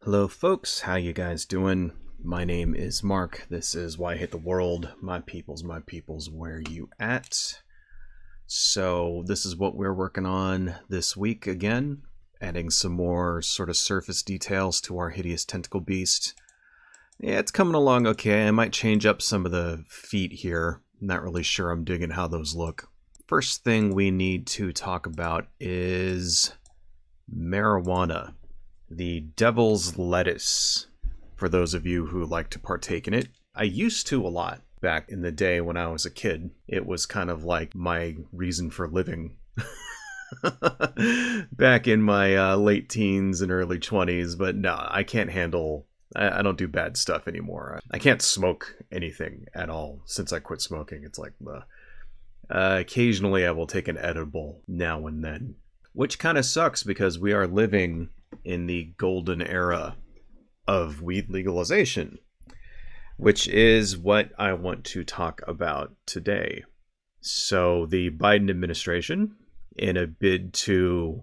Hello folks, how you guys doing? My name is Mark. This is Why I Hate the World. My peoples, where you at? So this is what we're working on this week again, adding some more sort of surface details to our hideous tentacle beast. Yeah, it's coming along okay. I might change up some of the feet here. Not really sure I'm digging how those look. First thing we need to talk about is marijuana. The devil's lettuce, for those of you who like to partake in it. I used to a lot back in the day when I was a kid. It was kind of like my reason for living. Back in my late teens and early 20s, but no, I can't handle... I don't do bad stuff anymore. I can't smoke anything at all since I quit smoking. It's like, occasionally I will take an edible now and then. Which kind of sucks because we are living in the golden era of weed legalization, which is what I want to talk about today. So the Biden administration, in a bid to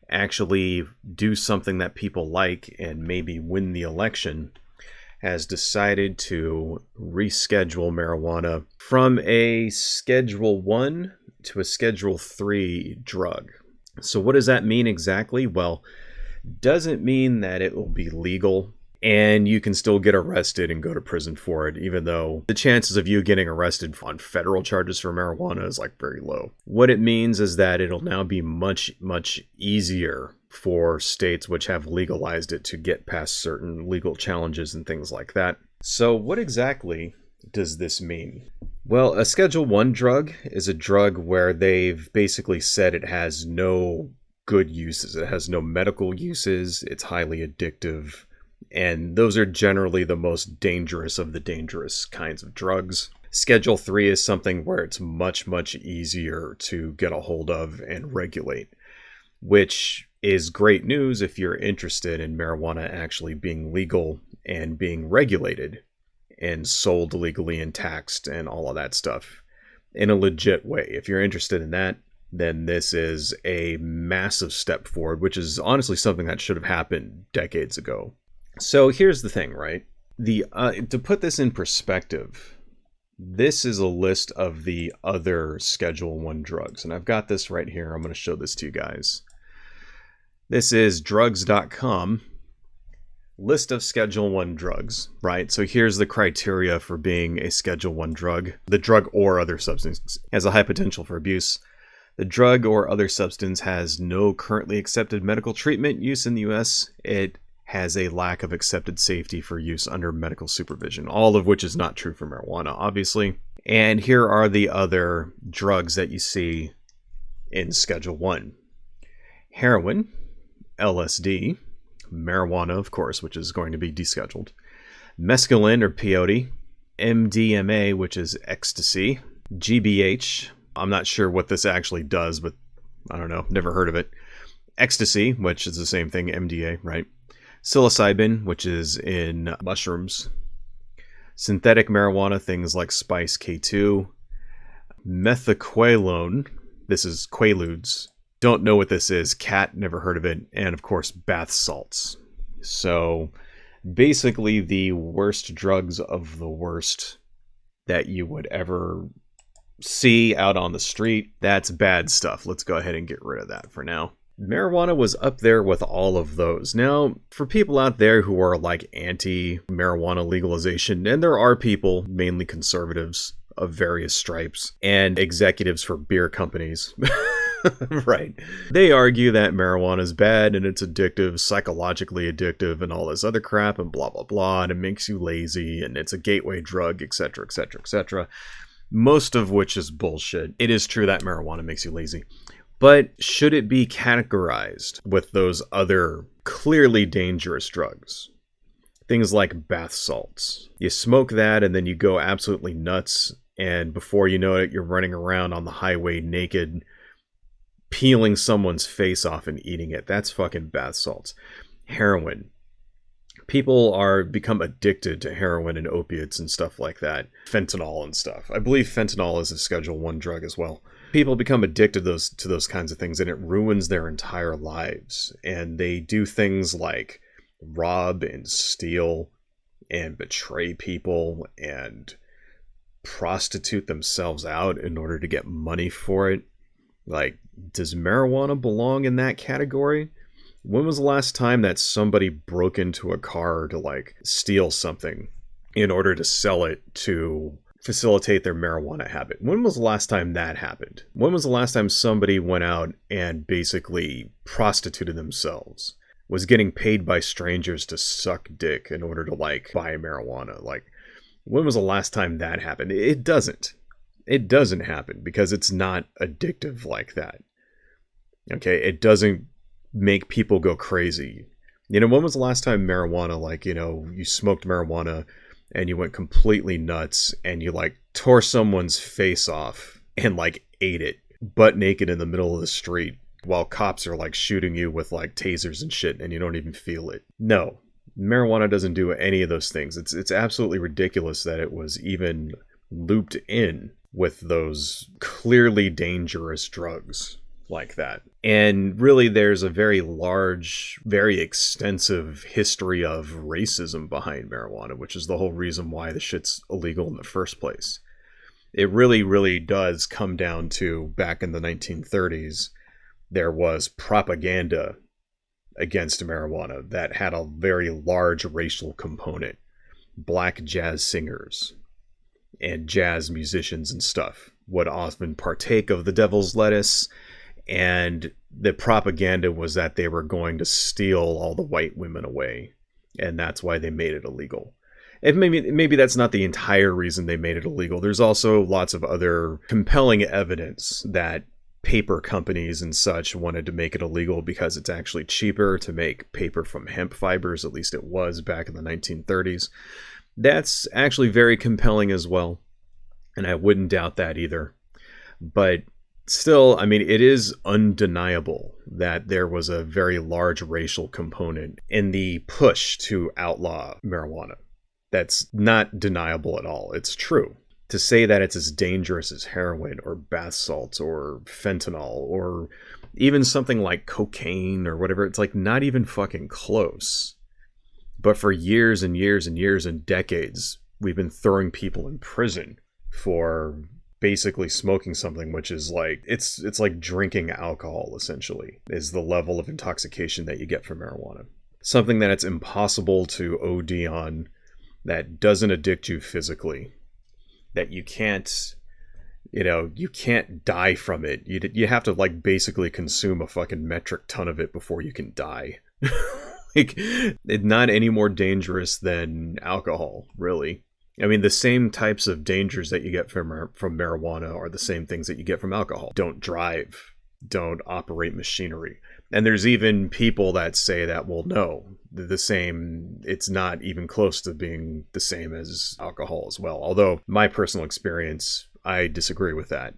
actually do something that people like and maybe win the election, has decided to reschedule marijuana from a Schedule 1 to a Schedule 3 drug. So what does that mean exactly? Well, doesn't mean that it will be legal and you can still get arrested and go to prison for it, even though the chances of you getting arrested on federal charges for marijuana is like very low. What it means is that it'll now be much easier for states which have legalized it to get past certain legal challenges and things like that. So what exactly does this mean? Well, a Schedule 1 drug is a drug where they've basically said it has no good uses. It has no medical uses. It's highly addictive. And those are generally the most dangerous of the dangerous kinds of drugs. Schedule 3 is something where it's much easier to get a hold of and regulate, which is great news if you're interested in marijuana actually being legal and being regulated and sold legally and taxed and all of that stuff in a legit way. If you're interested in that, then this is a massive step forward, which is honestly something that should have happened decades ago. So here's the thing, right? To put this in perspective, this is a list of the other Schedule 1 drugs, and I've got this right here. I'm going to show this to you guys. This is drugs.com. List of Schedule 1 drugs, right? So here's the criteria for being a Schedule 1 drug. The drug or other substance has a high potential for abuse. The drug or other substance has no currently accepted medical treatment use in the US. It has a lack of accepted safety for use under medical supervision, all of which is not true for marijuana, obviously. And here are the other drugs that you see in Schedule 1. Heroin, LSD, marijuana, of course, which is going to be descheduled, mescaline or peyote, MDMA, which is ecstasy, GBH, I'm not sure what this actually does, but I don't know, never heard of it, ecstasy, which is the same thing, MDA, right? Psilocybin, which is in mushrooms, synthetic marijuana, things like Spice K2, methaqualone, this is Quaaludes, don't know what this is, cat, never heard of it, and of course bath salts. So basically the worst drugs of the worst that you would ever see out on the street. That's bad stuff. Let's go ahead and get rid of that for now. Marijuana was up there with all of those. Now, for people out there who are like anti-marijuana legalization, and there are people, mainly conservatives of various stripes, and executives for beer companies, right? They argue that marijuana is bad and it's addictive, psychologically addictive, and all this other crap, and blah, blah, blah, and it makes you lazy, and it's a gateway drug, etc., etc., etc. Most of which is bullshit. It is true that marijuana makes you lazy. But should it be categorized with those other clearly dangerous drugs? Things like bath salts. You smoke that and then you go absolutely nuts, and before you know it, you're running around on the highway naked, peeling someone's face off and eating it. That's fucking bath salts. Heroin. People are become addicted to heroin and opiates and stuff like that. Fentanyl and stuff. I believe fentanyl is a Schedule 1 drug as well. People become addicted to those kinds of things, and it ruins their entire lives. And they do things like rob and steal and betray people and prostitute themselves out in order to get money for it. Like, does marijuana belong in that category? When was the last time that somebody broke into a car to, like, steal something in order to sell it to facilitate their marijuana habit? When was the last time that happened? When was the last time somebody went out and basically prostituted themselves? Was getting paid by strangers to suck dick in order to, like, buy marijuana? Like, when was the last time that happened? It doesn't. It doesn't happen because it's not addictive like that. Okay, it doesn't make people go crazy. You know, when was the last time marijuana, like, you know, you smoked marijuana and you went completely nuts and you, like, tore someone's face off and, like, ate it butt naked in the middle of the street while cops are, like, shooting you with, like, tasers and shit and you don't even feel it? No. Marijuana doesn't do any of those things. It's absolutely ridiculous that it was even looped in with those clearly dangerous drugs like that. And really, there's a very large, very extensive history of racism behind marijuana, which is the whole reason why the shit's illegal in the first place. It really, really does come down to, back in the 1930s, there was propaganda against marijuana that had a very large racial component. Black jazz singers and jazz musicians and stuff would often partake of the devil's lettuce, and the propaganda was that they were going to steal all the white women away, and that's why they made it illegal. And maybe that's not the entire reason they made it illegal. There's also lots of other compelling evidence that paper companies and such wanted to make it illegal because it's actually cheaper to make paper from hemp fibers. At least it was back in the 1930s. That's actually very compelling as well, and I wouldn't doubt that either. But still, I mean, it is undeniable that there was a very large racial component in the push to outlaw marijuana. That's not deniable at all. It's true. To say that it's as dangerous as heroin or bath salts or fentanyl or even something like cocaine or whatever, it's like not even fucking close. But for years and years and years and decades, we've been throwing people in prison for basically smoking something, which is like, it's like drinking alcohol, essentially, is the level of intoxication that you get from marijuana. Something that it's impossible to OD on, that doesn't addict you physically, that you can't, you know, you can't die from it. You have to, like, basically consume a fucking metric ton of it before you can die. Like, it's not any more dangerous than alcohol, really. I mean, the same types of dangers that you get from marijuana are the same things that you get from alcohol. Don't drive. Don't operate machinery. And there's even people that say that, well, no, the same, it's not even close to being the same as alcohol as well. Although, my personal experience, I disagree with that.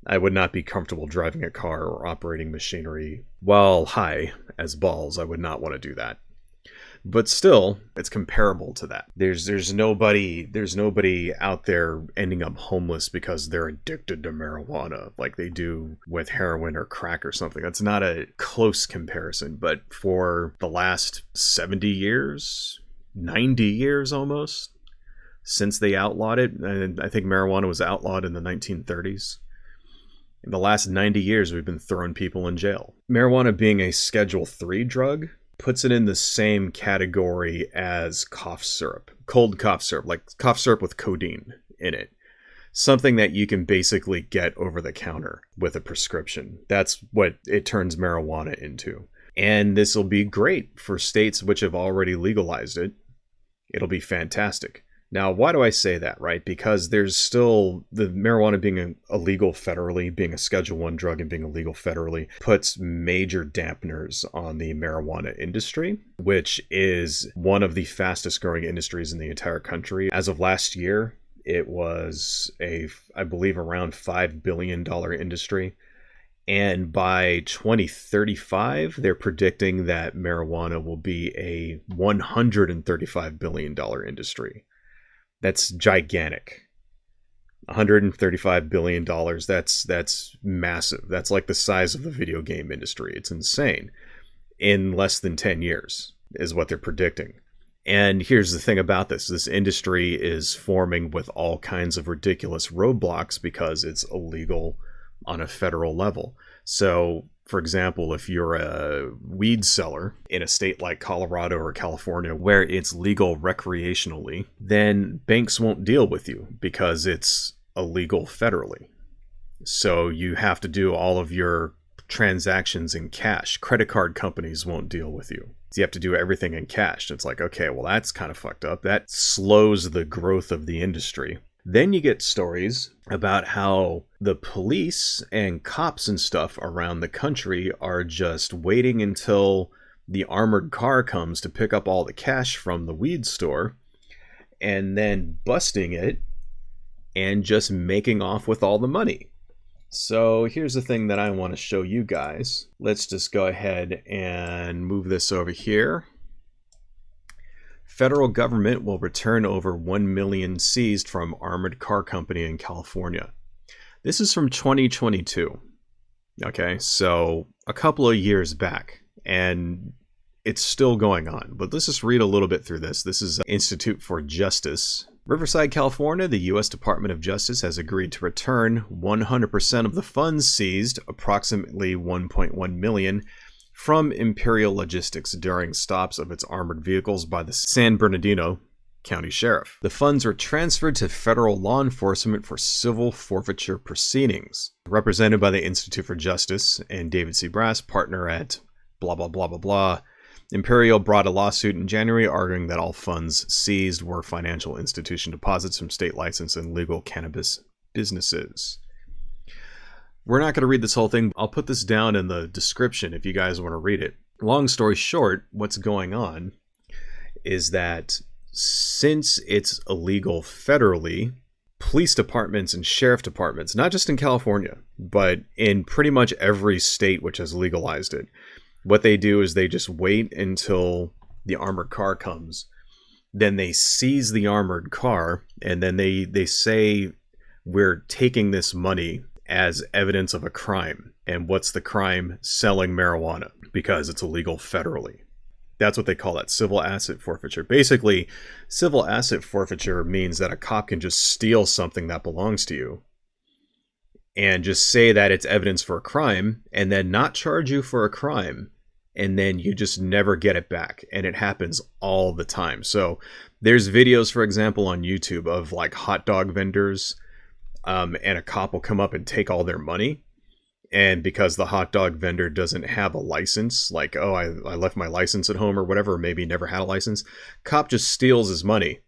I would not be comfortable driving a car or operating machinery while high as balls. I would not want to do that. But still, it's comparable to that. There's nobody out there ending up homeless because they're addicted to marijuana like they do with heroin or crack or something. That's not a close comparison. But for the last 70 years, 90 years almost, since they outlawed it, and I think marijuana was outlawed in the 1930s, in the last 90 years, we've been throwing people in jail. Marijuana being a Schedule III drug puts it in the same category as cough syrup. Cold cough syrup, like cough syrup with codeine in it. Something that you can basically get over the counter with a prescription. That's what it turns marijuana into. And this will be great for states which have already legalized it. It'll be fantastic. Now, why do I say that, right? Because there's still the marijuana being illegal federally, being a Schedule I drug and being illegal federally, puts major dampeners on the marijuana industry, which is one of the fastest growing industries in the entire country. As of last year, it was I believe, around $5 billion industry. And by 2035, they're predicting that marijuana will be a $135 billion industry. That's gigantic. $135 billion. That's massive. That's like the size of the video game industry. It's insane. In less than 10 years. is what they're predicting. And here's the thing about this industry is forming with all kinds of ridiculous roadblocks because it's illegal on a federal level. So, for example, if you're a weed seller in a state like Colorado or California where it's legal recreationally, then banks won't deal with you because it's illegal federally. So you have to do all of your transactions in cash. Credit card companies won't deal with you. So you have to do everything in cash. It's like, okay, well, that's kind of fucked up. That slows the growth of the industry. Then you get stories about how the police and cops and stuff around the country are just waiting until the armored car comes to pick up all the cash from the weed store and then busting it and just making off with all the money. So here's the thing that I want to show you guys. Let's just go ahead and move this over here. Federal government will return over 1 million seized from armored car company in California. This is from 2022. Okay, so a couple of years back, and it's still going on. But let's just read a little bit through this. This is Institute for Justice. Riverside, California, the U.S. Department of Justice has agreed to return 100% of the funds seized, approximately 1.1 million, from Imperial Logistics during stops of its armored vehicles by the San Bernardino County Sheriff. The funds were transferred to federal law enforcement for civil forfeiture proceedings. Represented by the Institute for Justice and David C. Brass, partner at blah, blah, blah, blah, blah, Imperial brought a lawsuit in January arguing that all funds seized were financial institution deposits from state licensed and legal cannabis businesses. We're not going to read this whole thing. I'll put this down in the description if you guys want to read it. Long story short, what's going on is that since it's illegal federally, police departments and sheriff departments, not just in California, but in pretty much every state which has legalized it, what they do is they just wait until the armored car comes. Then they seize the armored car, and then they say, we're taking this money as evidence of a crime. And what's the crime? Selling marijuana, because it's illegal federally. That's what they call that, civil asset forfeiture. Basically, civil asset forfeiture means that a cop can just steal something that belongs to you and just say that it's evidence for a crime and then not charge you for a crime. And then you just never get it back. And it happens all the time. So there's videos, for example, on YouTube of like hot dog vendors, and a cop will come up and take all their money. And because the hot dog vendor doesn't have a license, like, oh, I left my license at home or whatever, or maybe never had a license, cop just steals his money,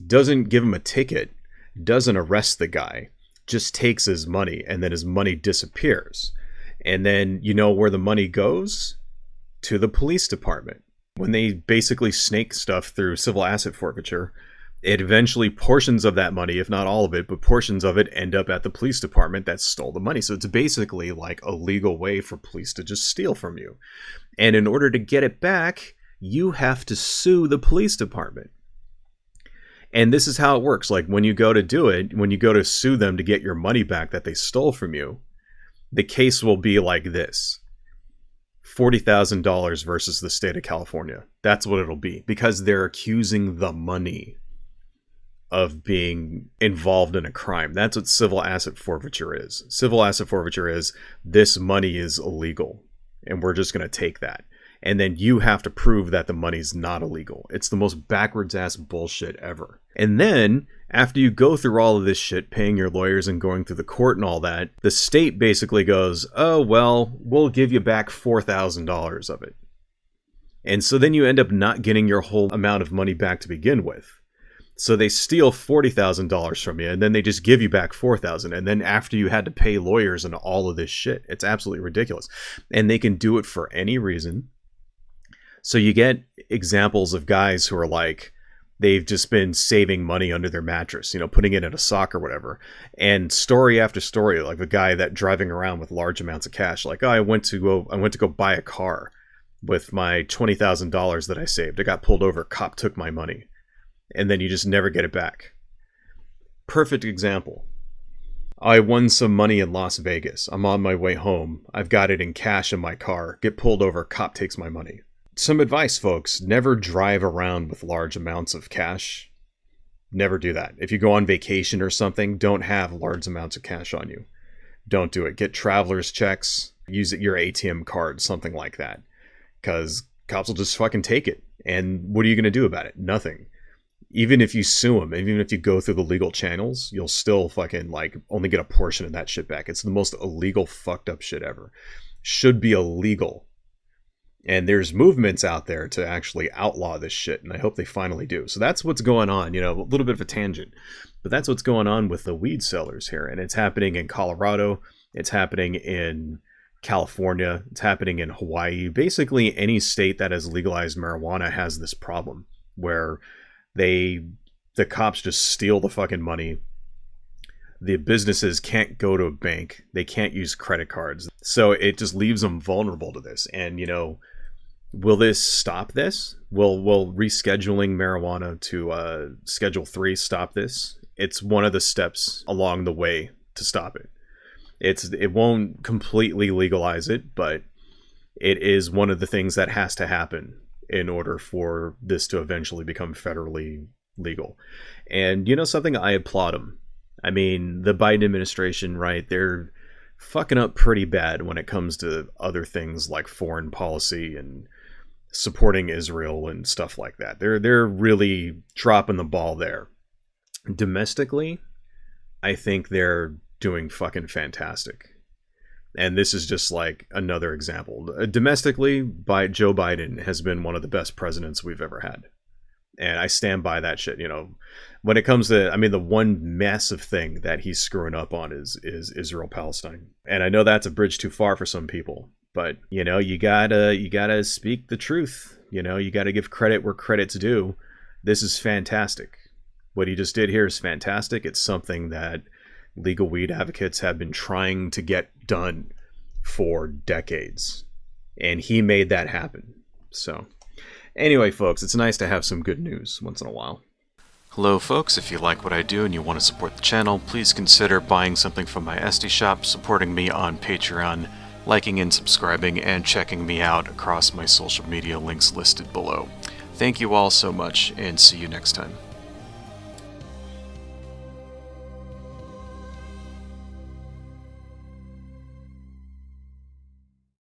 doesn't give him a ticket, doesn't arrest the guy, just takes his money, and then his money disappears. And then you know where the money goes? To the police department. When they basically snake stuff through civil asset forfeiture, it eventually, portions of that money, if not all of it, but portions of it end up at the police department that stole the money. So it's basically like a legal way for police to just steal from you. And in order to get it back, you have to sue the police department. And this is how it works. Like when you go to do it, when you go to sue them to get your money back that they stole from you, the case will be like this. $40,000 versus the state of California. That's what it'll be, because they're accusing the money of being involved in a crime. That's what civil asset forfeiture is. Civil asset forfeiture is, this money is illegal and we're just going to take that. And then you have to prove that the money's not illegal. It's the most backwards ass bullshit ever. And then after you go through all of this shit, paying your lawyers and going through the court and all that, the state basically goes, oh, well, we'll give you back $4,000 of it. And so then you end up not getting your whole amount of money back to begin with. So they steal $40,000 from you, and then they just give you back $4,000. And then after you had to pay lawyers and all of this shit, it's absolutely ridiculous. And they can do it for any reason. So you get examples of guys who are like, they've just been saving money under their mattress, you know, putting it in a sock or whatever. And story after story, like a guy that driving around with large amounts of cash, like, oh, I went to go buy a car with my $20,000 that I saved. I got pulled over, cop took my money. And then you just never get it back. Perfect example. I won some money in Las Vegas. I'm on my way home. I've got it in cash in my car. Get pulled over, cop takes my money. some advice, folks. Never drive around with large amounts of cash. Never do that. If you go on vacation or something, don't have large amounts of cash on you. Don't do it. Get traveler's checks. Use your ATM card, something like that. Because cops will just fucking take it. And what are you going to do about it? Nothing. Even if you sue them, even if you go through the legal channels, you'll still fucking, like, only get a portion of that shit back. It's the most illegal, fucked up shit ever. Should be illegal. And there's movements out there to actually outlaw this shit, and I hope they finally do. So that's what's going on, you know, a little bit of a tangent. But that's what's going on with the weed sellers here. And it's happening in Colorado. It's happening in California. It's happening in Hawaii. Basically, any state that has legalized marijuana has this problem where the cops just steal the fucking money. The businesses can't go to a bank. They can't use credit cards. So it just leaves them vulnerable to this. And, you know, will this stop this? Will rescheduling marijuana to Schedule 3 stop this? It's one of the steps along the way to stop it. It won't completely legalize it, but it is one of the things that has to happen in order for this to eventually become federally legal. And you know something? I applaud them. I mean, the Biden administration, right, they're fucking up pretty bad when it comes to other things like foreign policy and supporting Israel and stuff like that. They're really dropping the ball there. Domestically, I think they're doing fucking fantastic. And this is just like another example. Domestically, Joe Biden has been one of the best presidents we've ever had. And I stand by that shit, you know. When it comes to, I mean, the one massive thing that he's screwing up on is Israel-Palestine. And I know that's a bridge too far for some people. But, you know, you gotta speak the truth. You know, you gotta give credit where credit's due. This is fantastic. What he just did here is fantastic. It's something that legal weed advocates have been trying to get done for decades. And he made that happen. So, anyway, folks, it's nice to have some good news once in a while. Hello, folks. If you like what I do and you want to support the channel, please consider buying something from my Etsy shop, supporting me on Patreon, liking and subscribing, and checking me out across my social media links listed below. Thank you all so much, and see you next time.